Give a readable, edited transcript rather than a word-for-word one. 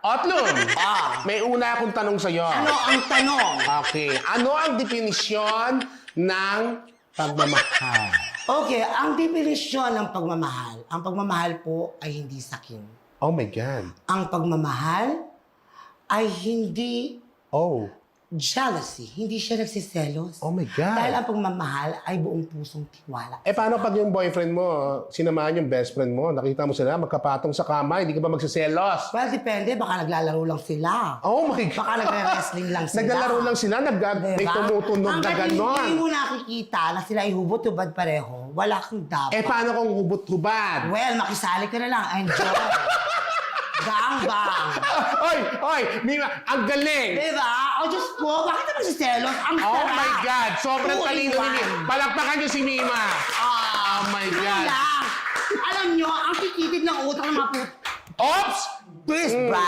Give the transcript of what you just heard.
Otlum, may una akong tanong sa'yo. Ano ang tanong? Okay. Ano ang definisyon ng pagmamahal? Okay, ang definisyon ng pagmamahal. Ang pagmamahal po ay hindi sakin. Oh my God. Ang pagmamahal ay hindi Oh. jealousy. Hindi siya nagsiselos. Oh my God. Dahil ang pagmamahal ay buong pusong tiwala. Eh, paano pag yung boyfriend mo, sinamahan yung best friend mo, nakita mo sila, magkapatong sa kama, hindi ka ba magsiselos? Well, depende. Baka naglalaro lang sila. Oh my God. Baka nagre-wrestling lang sila. Naglalaro lang sila, may Diba? tumutunog na Hanggat gano'n. hindi mo nakikita na sila ay hubot-hubad pareho, wala kang dapat. Eh, paano kung hubot-hubad? Well, makisali ka na lang. Enjoy. Gang-bang. Oy, Mima, ang galing! Diba? O Diyos ko, bakit naman si Celos? Ang Oh sarap. my God! Sobrang Two in talino ni one. Mima. Palakpakan niyo si Mima. Oh my Ano God. lang? Alam nyo, ang kikitid ng utak ng mga put... Oops! Twist, brad.